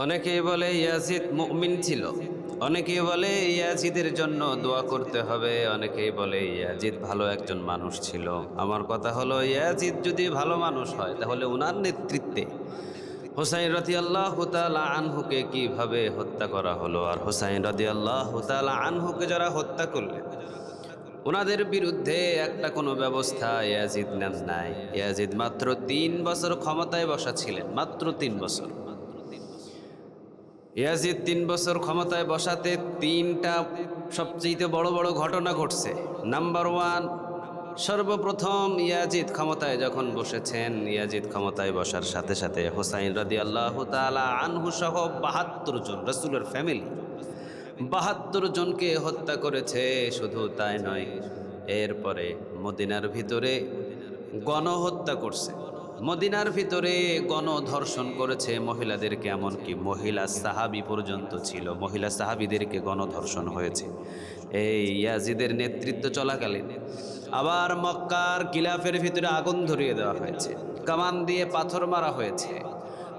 অনেকেই বলে ইয়াজিদ মুমিন ছিল, অনেকেই বলে ইয়াজিদের জন্য দোয়া করতে হবে, অনেকেই বলে ইয়াজিদ ভালো একজন মানুষ ছিল। আমার কথা হলো, ইয়াজিদ যদি ভালো মানুষ হয় তাহলে ওনার নেতৃত্বে হুসাইন রাদিয়াল্লাহু তাআলা আনহুকে কিভাবে হত্যা করা হলো, আর হুসাইন রাদিয়াল্লাহু তাআলা আনহুকে যারা হত্যা করলেন ওনাদের বিরুদ্ধে একটা কোনো ব্যবস্থা ইয়াজিদ নেন নাই। ইয়াজিদ মাত্র 3 বছর ক্ষমতায় বসা ছিলেন, মাত্র 3 বছর। ইয়াজিদ 3 বছর ক্ষমতায় বসাতে তিনটা সবচেয়ে বড় বড় ঘটনা ঘটছে। নাম্বার 1, সর্বপ্রথম ইয়াজিদ ক্ষমতায় যখন বসেছেন, ইয়াজিদ ক্ষমতায় বসার সাথে সাথে হুসাইন রাদিয়াল্লাহু তাআলা আনহু সহ 72 জন রাসূলের ফ্যামিলি, 72 জনকে হত্যা করেছে। শুধু তাই নয়, এরপরে মদিনার ভিতরে গণহত্যা করছে, মদিনার ভিতরে গণধর্ষণ করেছে মহিলাদেরকে, এমনকি মহিলা সাহাবী পর্যন্ত ছিল, মহিলা সাহাবীদেরকে গণধর্ষণ হয়েছে এই ইয়াজিদের নেতৃত্ব চলাকালীন। আবার মক্কার গিলাফের ভিতরে আগুন ধরিয়ে দেওয়া হয়েছে, কামান দিয়ে পাথর মারা হয়েছে,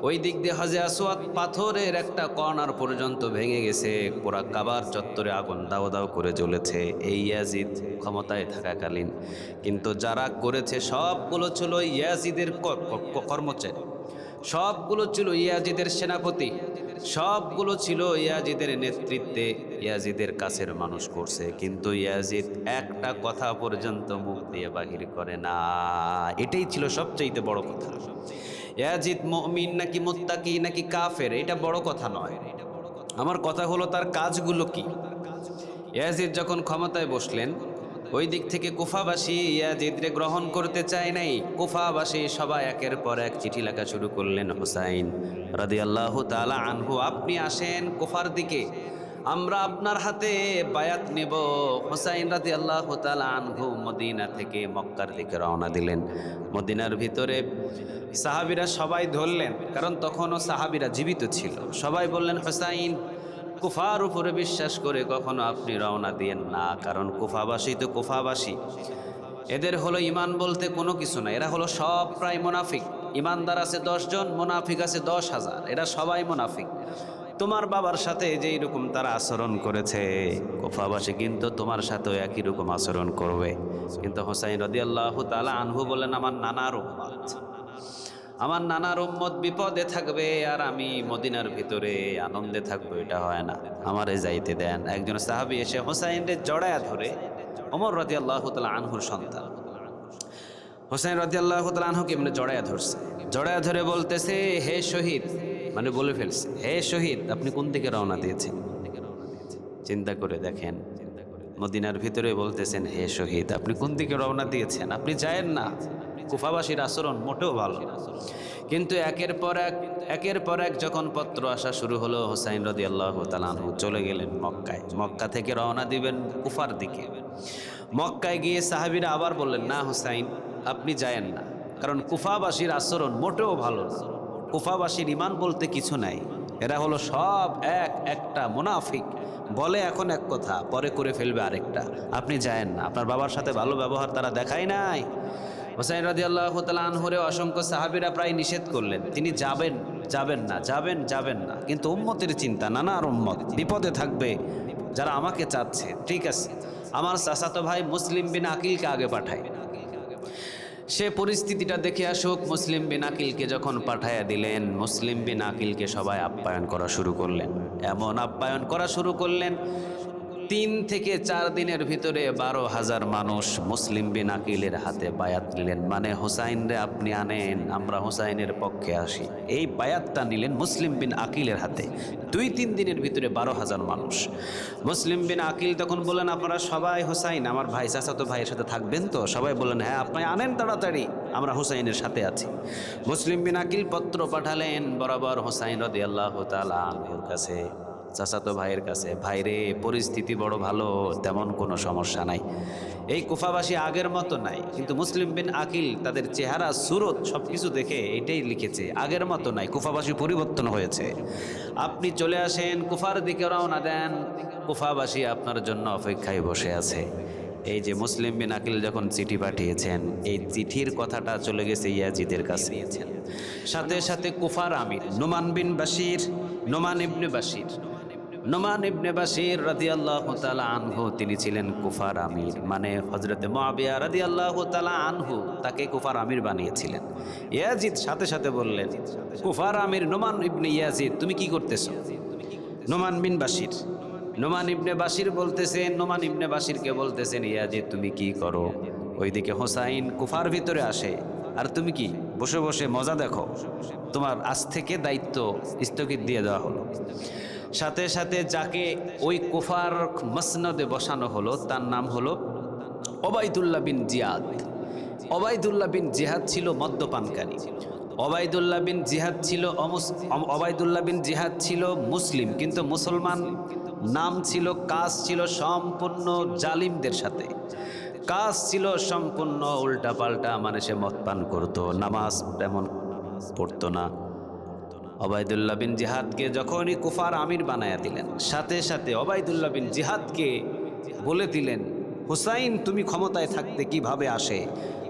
ওই দিক দিয়ে হজে আসওয়াদ পাথরের একটা কর্নার পর্যন্ত ভেঙে গেছে, পুরা কাবার চত্বরে আগুন দাও দাও করে জ্বলেছে এই ইয়াজিদ ক্ষমতায় থাকাকালীন। কিন্তু যারা করেছে সবগুলো ছিল ইয়াজিদের কর্মচারী, সবগুলো ছিল ইয়াজিদের সেনাপতি, সবগুলো ছিল ইয়াজিদের নেতৃত্বে, ইয়াজিদের কাছের মানুষ করছে। কিন্তু ইয়াজিদ একটা কথা পর্যন্ত মুখ দিয়ে বাহির করে না। এটাই ছিল সবচেয়ে বড় কথা। ইয়াজিদ মুমিন নাকি মুত্তাকি নাকি কাফের এটা বড় কথা নয়, আমার কথা হলো তার কাজগুলো কি। ইয়াজিদ যখন ক্ষমতায় বসলেন, ওই দিক থেকে কুফাবাসী ইয়াজিদরে গ্রহণ করতে চায় নাই। কুফাবাসী সবাই একের পর এক চিঠি লেখা শুরু করলেন, হুসাইন রাদিয়াল্লাহু তাআলা আনহু আপনি আসেন কুফার দিকে, আমরা আপনার হাতে বায়াত নেব। হুসাইন রাদিয়াল্লাহু তাআলা আনহু মদিনা থেকে মক্কার দিকে রওনা দিলেন। মদিনার ভিতরে সাহাবীরা সবাই ধরলেন, কারণ তখনও সাহাবীরা জীবিত ছিল। সবাই বললেন, হুসাইন কুফার উপরে বিশ্বাস করে কখনো আপনি রওনা দিয়েন না, কারণ কুফাবাসী তো কুফাবাসী, এদের হলো ইমান বলতে কোনো কিছু না, এরা হলো সব প্রায় মুনাফিক। ইমানদার আছে 10 জন, মুনাফিক আছে 10,000, এরা সবাই মুনাফিক। তোমার বাবার সাথে যেই রকম তারা আচরণ করেছে, কুফাবাসী কিন্তু তোমার সাথেও একই রকম আচরণ করবে। কিন্তু হুসাইন রাদিয়াল্লাহু তাআলা আনহু বললেন, আমার নানার উম্মত, আমার নানার উম্মত বিপদে থাকবে আর আমি মদিনার ভিতরে আনন্দে থাকবো, এটা হয় না, আমারে যাইতে দেন। একজন সাহাবী এসে হুসাইনের জড়ায়া ধরে, ওমর রাদিয়াল্লাহু তাআলা আনহুর সন্তান হুসাইন রাদিয়াল্লাহু তাআলা আনহুকে এমনি জড়ায়া ধরছে, জড়ায়া ধরে বলতেছে, হে শহীদ, মানে বলে ফেলছে, হে শহীদ আপনি কোন দিকে রওনা দিয়েছেন। চিন্তা করে দেখেন, মদিনার ভিতরে বলতেছেন, হে শহীদ আপনি কোন দিকে রওনা দিয়েছেন, আপনি যায়েন না। কুফাবাসীর আচরণ মোটেও ভালো না। কিন্তু একের পর এক যখন পত্র আসা শুরু হলো, হুসাইন রাদিয়াল্লাহু তাআলা আনহু চলে গেলেন মক্কায়। মক্কা থেকে রওনা দিবেন কুফার দিকে। মক্কায় গিয়ে সাহাবীরা আবার বললেন, না হুসাইন আপনি যায়েন না, কারণ কুফাবাসীর আচরণ মোটেও ভালো না, কুফাবাসীর ইমান বলতে কিছু নাই, এরা হলো সব একটা মুনাফিক, বলে এখন এক কথা পরে করে ফেলবে আরেকটা, আপনি যায়েন না, আপনার বাবার সাথে ভালো ব্যবহার তারা দেখায় নাই। হুসাইন রাদিয়াল্লাহু তাআলা আনহুরে অসংখ্য সাহাবীরা প্রায় নিষেধ করলেন, তিনি যাবেন না, কিন্তু উম্মতের চিন্তা, নানার উম্মত বিপদে থাকবে, যারা আমাকে চাচ্ছে, ঠিক আছে আমার চাচাতো ভাই মুসলিম বিন আকিলকে আগে পাঠায়, সে পরিস্থিতিটা দেখে আসুক। মুসলিম বিন আকিলকে যখন পাঠাইয়া দিলেন, মুসলিম বিন আকিলকে সবাই আপ্যায়ন করা শুরু করলেন, এমন আপ্যায়ন করা শুরু করলেন 3 থেকে 4 দিনের ভিতরে 12,000 মানুষ মুসলিম বিন আকিলের হাতে বায়াত নিলেন। মানে হুসাইন রে আপনি আনেন, আমরা হুসাইনের পক্ষে আসি, এই বায়াতটা নিলেন মুসলিম বিন আকিলের হাতে। 2-3 দিনের ভিতরে 12,000 মানুষ। মুসলিম বিন আকিল তখন বললেন, আপনারা সবাই হুসাইন আমার ভাই, চাচাতো ভাইয়ের সাথে থাকবেন তো? সবাই বললেন, হ্যাঁ আপনি আনেন তাড়াতাড়ি, আমরা হুসাইনের সাথে আছি। মুসলিম বিন আকিল পত্র পাঠালেন বরাবর হুসাইন রাদিয়াল্লাহু তাআলা আনহুর কাছে, চাচাতো ভাইয়ের কাছে, ভাইরে পরিস্থিতি বড় ভালো, তেমন কোনো সমস্যা নাই, এই কুফাবাসী আগের মতো নাই, কিন্তু মুসলিম বিন আকিল তাদের চেহারা সুরত সব কিছু দেখে এটাই লিখেছে, আগের মতো নাই, কুফাবাসী পরিবর্তন হয়েছে, আপনি চলে আসেন, কুফার দিকে রওনা দেন, কুফাবাসী আপনার জন্য অপেক্ষায় বসে আছে। এই যে মুসলিম বিন আকিল যখন চিঠি পাঠিয়েছেন, এই চিঠির কথাটা চলে গেছে ইয়াজিদের কাছে, সাথে সাথে কুফার আমির নুমান বিন বাশির নোমান ইবনে বাশির। নোমান ইবনে বাশির রাদিয়াল্লাহু তাআলা আনহু তিনি ছিলেন কুফার আমির, মানে হযরতে মুআবিয়া রাদিয়াল্লাহু তাআলা আনহু তাকে কুফার আমির বানিয়েছিলেন। ইয়াজিদ সাথে সাথে বললেন, কুফার আমির নোমান ইবনে ইয়াজিদ তুমি কি করতেছো? নোমান বিন বাশির, নোমান ইবনে বাশির বলতেছেন, নোমান ইবনে বাশিরকে বলতেছেন, ইয়াজিদ তুমি কি করো? ওইদিকে হোসাইন কুফার ভিতরে আসে, আর তুমি কি বসে বসে মজা দেখো? তোমার আজ থেকে দায়িত্ব স্থগিত দিয়ে দেওয়া হলো। সাথে সাথে যাকে ওই কুফার মসনদে বসানো হলো তার নাম হলো ওবাইদুল্লাহ বিন জিয়াদ। ওবাইদুল্লাহ বিন জিহাদ ছিল মদ্যপানকারী। ওবাইদুল্লাহ বিন জিহাদ ছিল ওবাইদুল্লাহ বিন জিহাদ ছিল মুসলিম, কিন্তু মুসলমান নাম ছিল, কাজ ছিল সম্পূর্ণ জালিমদের সাথে, কাজ ছিল সম্পূর্ণ উল্টাপাল্টা, মানে সে মদ পান করতো, নামাজ তেমন পড়তো না। ওবাইদুল্লাহ বিন জিহাদকে যখনই কুফার আমির বানায়া দিলেন, সাথে সাথে ওবাইদুল্লাহ বিন জিহাদকে বলে দিলেন, হুসাইন তুমি ক্ষমতায় থাকতে কিভাবে আসে,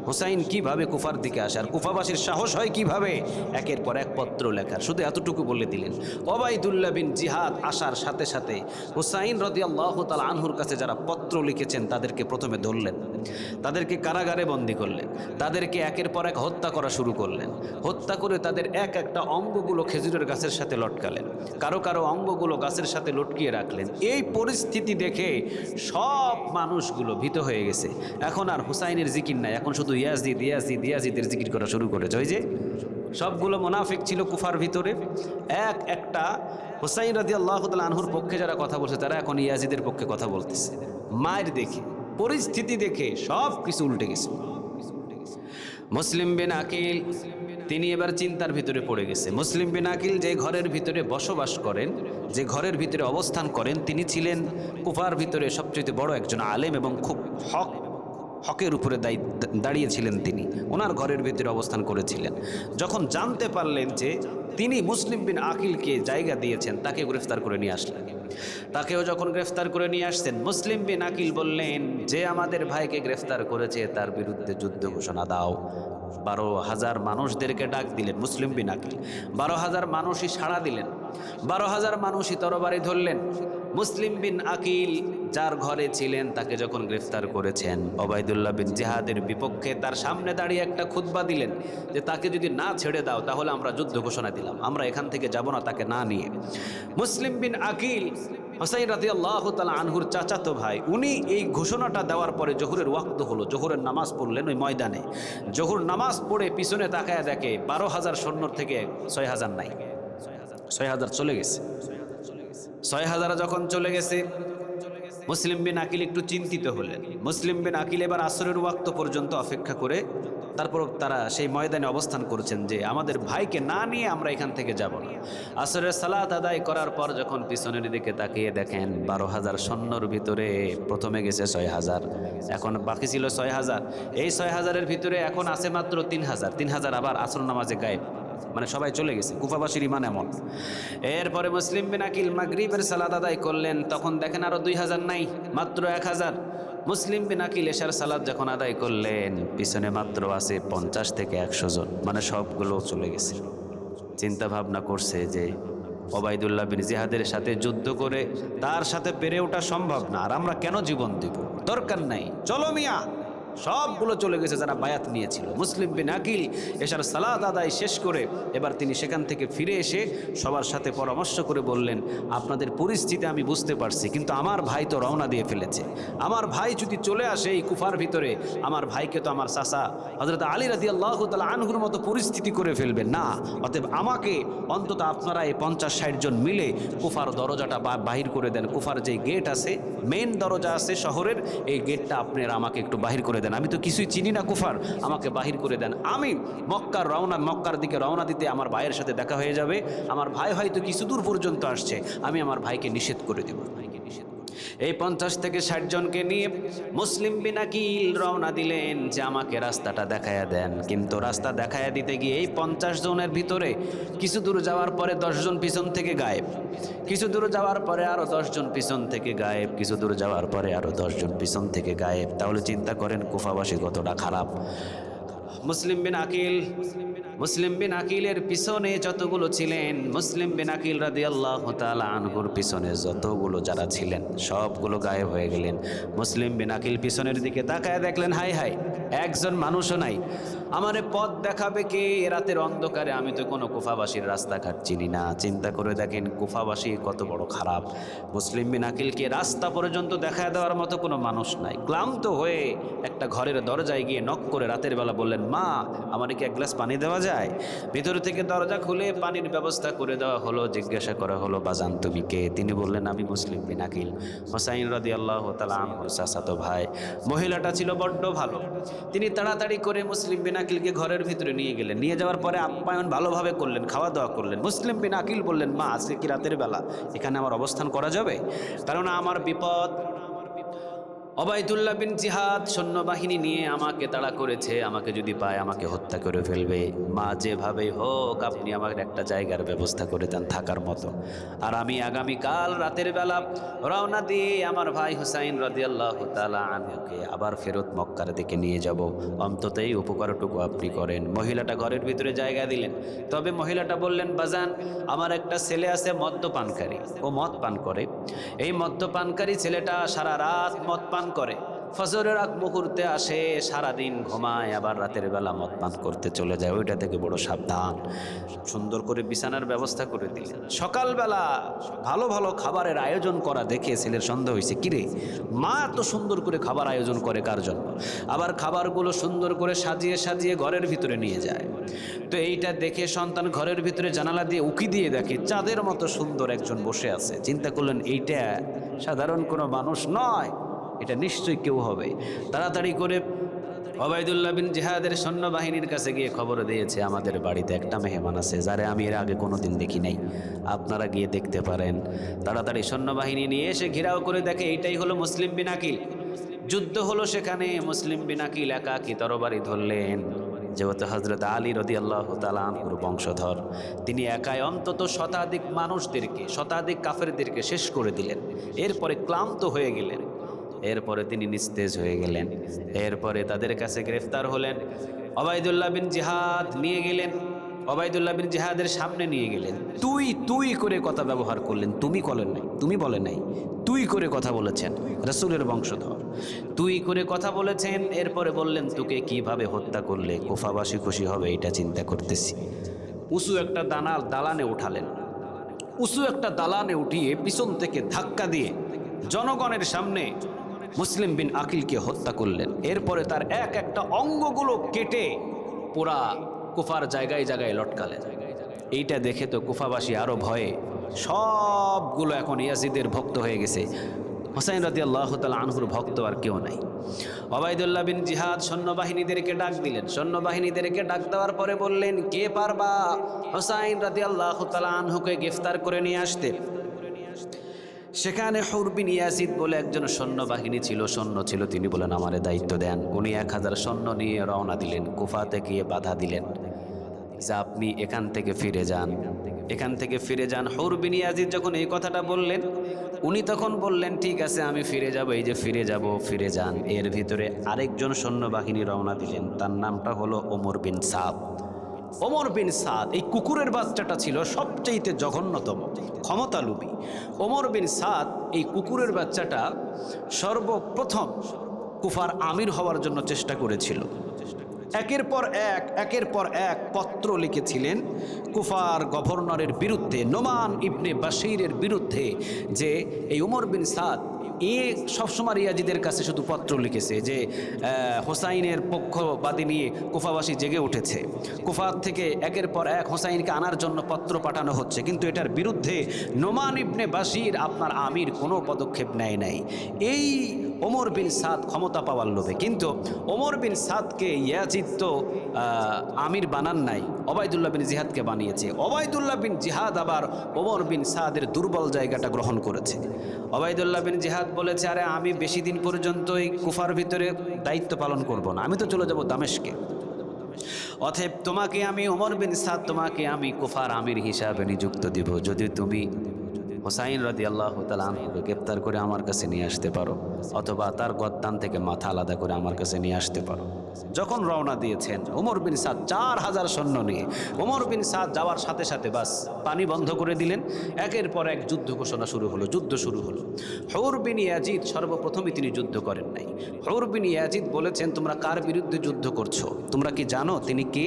হুসাইন কিভাবে কুফার দিকে আসে, আর কুফাবাসীর সাহস হয় কিভাবে একের পর এক পত্র লেখার, শুধু এতটুকু বলে দিলেন। ওবাইদুল্লাহ বিন জিহাদ আসার সাথে সাথে হুসাইন রাদিয়াল্লাহু তাআলা আনহুর কাছে যারা পত্র লিখেছেন তাদেরকে প্রথমে ধরলেন, তাদেরকে কারাগারে বন্দী করলেন, তাদেরকে একের পর এক হত্যা করা শুরু করলেন। হত্যা করে তাদের এক একটা অঙ্গগুলো খেজুরের গাছের সাথে লটকালেন, কারো কারো অঙ্গগুলো গাছের সাথে লটকিয়ে রাখলেন। এই পরিস্থিতি দেখে সব মানুষগুলো ভীত হয়ে গেছে। এখন আর হুসাইনের জিকির নাই, এখন শুধু ইয়াজিদ ইয়াজিদ ইয়াজিদের জিকির করা শুরু করেছে। ওই যে সবগুলো মুনাফিক ছিল কুফার ভিতরে, এক একটা হুসাইন রাদিয়াল্লাহু তাআলা আনহুর পক্ষে যারা কথা বলছে তারা এখন ইয়াজিদের পক্ষে কথা বলতেছে। মায়ের দেখে, পরিস্থিতি দেখে সব কিছু উল্টে গেছে। মুসলিম বিন আকিল তিনি এবার চিন্তার ভিতরে পড়ে গেছে। মুসলিম বিন আকিল যে ঘরের ভিতরে বসবাস করেন, যে ঘরের ভিতরে অবস্থান করেন, তিনি ছিলেন কুফার ভিতরে সবচেয়ে বড় একজন আলেম এবং খুব হকের উপরে দাঁড়িয়েছিলেন। তিনি ওনার ঘরের ভিতরে অবস্থান করেছিলেন। যখন জানতে পারলেন যে তিনি মুসলিম বিন আকিলকে জায়গা দিয়েছেন, তাকে গ্রেফতার করে নিয়ে আসলেন। তাকেও যখন গ্রেফতার করে নিয়ে আসছেন, মুসলিম বিন আকিল বললেন যে আমাদের ভাইকে গ্রেফতার করেছে তার বিরুদ্ধে যুদ্ধ ঘোষণা দাও। 12,000 মানুষদেরকে ডাক দিলেন মুসলিম বিন আকিল। 12,000 মানুষই সাড়া দিলেন, 12,000 মানুষই তরবারি ধরলেন। মুসলিম বিন আকিল যার ঘরে ছিলেন তাকে যখন গ্রেফতার করেছেন, ওবাইদুল্লাহ বিন জিহাদের বিপক্ষে তার সামনে দাঁড়িয়ে একটা খুতবা দিলেন যে তাকে যদি না ছেড়ে দাও তাহলে আমরা যুদ্ধ ঘোষণা দিলাম, আমরা এখান থেকে যাব না তাকে না নিয়ে। মুসলিম বিন আকিল হুসাইন রাদিয়াল্লাহু তাআলা আনহুর চাচাতো ভাই, উনি এই ঘোষণাটা দেওয়ার পরে জোহরের ওয়াক্ত হলো, জোহরের নামাজ পড়লেন ওই ময়দানে। জোহর নামাজ পড়ে পিছনে তাকায় দেখে 12,000 সৈন্যর থেকে 6,000 নাই, 6,000 চলে গেছে। 6,000 যখন চলে গেছে, মুসলিম বিন আকিল একটু চিন্তিত হলেন। মুসলিম বিন আকিল এবার আসরের ওয়াক্ত পর্যন্ত অপেক্ষা করে তারপর তারা সেই ময়দানে অবস্থান করেছেন যে আমাদের ভাইকে না নিয়ে আমরা এখান থেকে যাব না। আসরের সালাত আদায় করার পর যখন পিছনের দিকে তাকিয়ে দেখেন 12,000 সৈন্যর ভিতরে প্রথমে গেছে 6,000, এখন বাকি ছিল 6,000। এই 6,000-এর ভিতরে এখন আছে মাত্র 3,000। 3,000 আবার আসর নামাজে গায়েব, মানে সবাই চলে গেছে। কুফাবাসীর ইমান এমন। এরপরে মুসলিম বিন আকিল মাগরিবের সালাত আদায় করলেন, তখন দেখেন আরো 2,000 নাই, মাত্র 1,000। মুসলিম বিন আকিল এশার সালাত যখন আদায় করলেন, পিছনে মাত্র আছে 50 থেকে 100 জন, মানে সবগুলো চলে গেছে। চিন্তা ভাবনা করছে যে ওবাইদুল্লাহ বিন জিহাদের সাথে যুদ্ধ করে তার সাথে পেরে ওঠা সম্ভব না, আর আমরা কেন জীবন দিব, দরকার নাই, চলো মিয়া। সবগুলো চলে গেছে যারা বায়াত নিয়েছিল। মুসলিম বিন আকিল এশার সালাত আদায় শেষ করে এবার তিনি সেখান থেকে ফিরে এসে সবার সাথে পরামর্শ করে বললেন, আপনাদের পরিস্থিতি আমি বুঝতে পারছি, কিন্তু আমার ভাই তো রওনা দিয়ে ফেলেছে। আমার ভাই যদি চলে আসে এই কুফার ভিতরে, আমার ভাইকে তো আমার চাচা হযরত আলী রাদিয়াল্লাহু তাআলা আনহুর মতো পরিস্থিতি করে ফেলবেন না। অতএব আমাকে অন্তত আপনারা এই 50-60 জন মিলে কুফার দরজাটা বাহির করে দেন। কুফার যে গেট আছে, মেন দরজা আছে শহরের, এই গেটটা আপনারা আমাকে একটু বাহির করে দেন। আমি তো কিছুই চিনি না কুফার, আমাকে বাহির করে দেন। আমি মক্কার দিকে রওনা দিতে আমার ভাইয়ের সাথে দেখা হয়ে যাবে। আমার ভাই হয়তো কিছু দূর পর্যন্ত আসছে, আমি আমার ভাইকে নিষেধ করে দেব। এই 50 থেকে 60 জনকে নিয়ে মুসলিম বিন আকিল রওনা দিলেন যে আমাকে রাস্তাটা দেখায়া দেন। কিন্তু রাস্তা দেখায়া দিতে গিয়ে এই 50 জনের ভিতরে কিছু দূর যাওয়ার পরে 10 জন পিছন থেকে গায়েব, কিছু দূর যাওয়ার পরে আরো 10 জন পিছন থেকে গায়েব, কিছু দূর যাওয়ার পরে আরো 10 জন পিছন থেকে গায়েব। তাহলে চিন্তা করেন কুফাবাসী কতটা খারাপ। মুসলিম বিন আকিল মুসলিম বিন আকিলের পিছনে যতগুলো ছিলেন, মুসলিম বিন আকিল রাদিয়াল্লাহু তাআলা আনহুর পিছনে যতগুলো যারা ছিলেন সবগুলো গায়েব হয়ে গেলেন। মুসলিম বিন আকিল পিছনের দিকে তাকায় দেখলেন, হাই হাই, একজন মানুষও নাই। আমারে পথ দেখাবে কে রাতের অন্ধকারে? আমি তো কোনো কুফাবাসীর রাস্তাঘাট চিনি না। চিন্তা করে দেখেন কুফাবাসী কত বড় খারাপ। মুসলিম বিন আকিলকে রাস্তা পর্যন্ত দেখায় দেওয়ার মতো কোনো মানুষ নাই। ক্লান্ত হয়ে একটা ঘরের দরজায় গিয়ে নক করে রাতের বেলা বললেন, মা, আমারে কি এক গ্লাস পানি দেওয়া যায়? ভিতর থেকে দরজা খুলে পানির ব্যবস্থা করে দেওয়া হলো। জিজ্ঞাসা করা হলো, বাজান তুমি কে? তিনি বললেন, আমি মুসলিম বিন আকিল, হোসাইন রাদিয়াল্লাহু তাআলা আনহুর চাচাতো ভাই। মহিলাটা ছিল বড্ড ভালো। তিনি তাড়াতাড়ি করে মুসলিম বিন আকিলকে ঘরের ভিতরে নিয়ে গেলেন। নিয়ে যাওয়ার পরে আপ্যায়ন ভালোভাবে করলেন, খাওয়া দাওয়া করলেন। মুসলিম বিন আকিল বললেন, মা, আজকে কি রাতের বেলা এখানে আমার অবস্থান করা যাবে? কারণ আমার বিপদ। ওবায়দুল্লাহ বিন জিহাদ সৈন্যবাহিনী নিয়ে আমাকে তাড়া করেছে, আমাকে যদি পায় আমাকে হত্যা করে ফেলবে। মা, যেভাবেই হোক আপনি আমার একটা জায়গার ব্যবস্থা করে দেন থাকার মতো। আর আমি আগামীকাল রাতের বেলা রওনা দিয়ে আমার ভাই হুসাইন রাদিয়াল্লাহু তাআলা আনহুকে আবার ফেরত মক্কার দিকে নিয়ে যাব। অন্তত এই উপকারটুকু আপনি করেন। মহিলাটা ঘরের ভিতরে জায়গা দিলেন। তবে মহিলাটা বললেন, বাজান, আমার একটা ছেলে আছে মদ্যপানকারী, ও মদ পান করে। এই মদ্যপানকারী ছেলেটা সারা রাত মদ পান করে, ফজরের আগ মুহূর্তে আসে, সারাদিন ঘুমায়, আবার রাতের বেলা মদ পান করতে চলে যায়। ওইটা থেকে বড় সাবধান। সুন্দর করে বিছানার ব্যবস্থা করে দিলেন। সকালবেলা ভালো ভালো খাবারের আয়োজন করা দেখে ছেলের সন্দেহ হয়েছে, কিরে, মা তো সুন্দর করে খাবার আয়োজন করে কার জন্য? আবার খাবারগুলো সুন্দর করে সাজিয়ে সাজিয়ে ঘরের ভিতরে নিয়ে যায়। তো এইটা দেখে সন্তান ঘরের ভিতরে জানালা দিয়ে উকি দিয়ে দেখে চাঁদের মতো সুন্দর একজন বসে আছে। চিন্তা করলেন, এইটা সাধারণ কোনো মানুষ নয়, এটা নিশ্চয়ই কেউ হবে। তাড়াতাড়ি করে ওবায়দুল্লাহ বিন জিহাদের সৈন্যবাহিনীর কাছে গিয়ে খবর দিয়েছে, আমাদের বাড়িতে একটা মেহমান আছে যারে আমি এর আগে কোনোদিন দেখি নাই, আপনারা গিয়ে দেখতে পারেন। তাড়াতাড়ি সৈন্যবাহিনী নিয়ে এসে ঘেরাও করে দেখে এইটাই হলো মুসলিম বিন আকিল। যুদ্ধ হলো সেখানে। মুসলিম বিন আকিল একাকী তরবারি ধরলেন। যেহেতু হযরত আলী রাদিয়াল্লাহু তাআলা আনহুর বংশধর, তিনি একাই অন্তত শতাধিক মানুষদেরকে, শতাধিক কাফেরদেরকে শেষ করে দিলেন। এরপরে ক্লান্ত হয়ে গেলেন। এরপরে তিনি নিস্তেজ হয়ে গেলেন। এরপরে তাদের কাছে গ্রেফতার হলেন। ওবায়দুল্লাহ বিন জিহাদ নিয়ে গেলেন। ওবায়দুল্লাহ বিন জিহাদের সামনে নিয়ে গেলেন। তুই তুই করে কথা ব্যবহার করলেন। তুমি বলেন নাই, তুমি বলেন নাই, তুই করে কথা বলেছেন। রাসূলের বংশধর তুই করে কথা বলেছেন। এরপরে বললেন, তোকে কিভাবে হত্যা করলে কুফাবাসী খুশি হবে এটা চিন্তা করতেছি। উঁচু একটা দালানে উঠালেন। উঁচু একটা দালানে উঠিয়ে পিছন থেকে ধাক্কা দিয়ে জনগণের সামনে মুসলিম বিন আকিলকে হত্যা করলেন। এরপরে তার এক একটা অঙ্গগুলো কেটে পুরা কুফার জায়গায় জায়গায় লটকালেন। এইটা দেখে তো কুফাবাসী আরো ভয়ে সবগুলো এখন ইয়াজিদের ভক্ত হয়ে গেছে। হোসাইন রাদিয়াল্লাহু তাআলা আনহুর ভক্ত আর কেউ নাই। ওবায়দুল্লাহ বিন জিহাদ সৈন্যবাহিনীদেরকে ডাক দিলেন। সৈন্যবাহিনীদেরকে ডাক দেওয়ার পরে বললেন, কে পারবা হোসাইন রাদিয়াল্লাহু তাআলা আনহুকে গ্রেফতার করে নিয়ে আসতে? সেখানে হুর বিন ইয়াজিদ বলে একজন সৈন্যবাহিনী ছিল, সৈন্য ছিল। তিনি বলেন, আমারে দায়িত্ব দেন। উনি 1000 সৈন্য নিয়ে রওনা দিলেন। কুফাতে গিয়ে বাধা দিলেন যে আপনি এখান থেকে ফিরে যান, এখান থেকে ফিরে যান। হুর বিন ইয়াজিদ যখন এই কথাটা বললেন, উনি তখন বললেন, ঠিক আছে আমি ফিরে যাব। এই যে ফিরে যাব, ফিরে যান। এর ভিতরে আরেকজন সৈন্যবাহিনী রওনা দিলেন। তার নামটা হলো ওমর বিন সাদ। ওমর বিন সাদ, এই কুকুরের বাচ্চাটা ছিল সবচেয়ে জঘন্যতম, ক্ষমতালোভী। ওমর বিন সাদ, এই কুকুরের বাচ্চাটা সর্বপ্রথম কুফার আমির হওয়ার জন্য চেষ্টা করেছিল। একের পর এক পত্র লিখেছিলেন কুফার গভর্নরের বিরুদ্ধে, নোমান ইবনে বাশিরের বিরুদ্ধে, যে এই ওমর বিন সাদ এ সবসময় ইয়াজিদের কাছে শুধু পত্র লিখেছে যে হোসাইনের পক্ষবাদী নিয়ে কুফাবাসী জেগে উঠেছে। কুফার থেকে একের পর এক হোসাইনকে আনার জন্য পত্র পাঠানো হচ্ছে, কিন্তু এটার বিরুদ্ধে নোমান ইবনে বাশির আপনার আমির কোনো পদক্ষেপ নেয় নাই। এই ওমর বিন সাদ ক্ষমতা পাওয়ার লোভে, কিন্তু ওমর বিন সাদকে ইয়াজিদ তো আমির বানান নাই, ওবায়দুল্লাহ বিন জিহাদকে বানিয়েছে। ওবায়দুল্লাহ বিন জিহাদ আবার ওমর বিন সাদের দুর্বল জায়গাটা গ্রহণ করেছে। ওবায়দুল্লাহ বিন জিহাদ বলেছে, আরে আমি বেশি দিন পর্যন্ত এই কুফার ভিতরে দায়িত্ব পালন করব না, আমি তো চলে যাব দামেস্কে। অতএব তোমাকে আমি ওমর বিন সাদ, তোমাকে আমি কুফার আমির হিসাবে নিযুক্ত দিব। যদি তুমি হোসাইন রাদিয়াল্লাহু তাআলা আনহুকে গ্রেপ্তার করে আমার কাছে নিয়ে আসতে পারো, অথবা তার গদ্দান থেকে মাথা আলাদা করে আমার কাছে নিয়ে আসতে পারো। যখন রওনা দিয়েছেন ওমর বিন সাদ 4000 সৈন্য নিয়ে, ওমর বিন সাদ যাওয়ার সাথে সাথে বাস পানি বন্ধ করে দিলেন। একের পর এক যুদ্ধ ঘোষণা শুরু হলো, যুদ্ধ শুরু হলো। হুর বিন ইয়াজিদ সর্বপ্রথমই তিনি যুদ্ধ করেন নাই। হুর বিন ইয়াজিদ বলেছেন, তোমরা কার বিরুদ্ধে যুদ্ধ করছো? তোমরা কি জানো তিনি কে?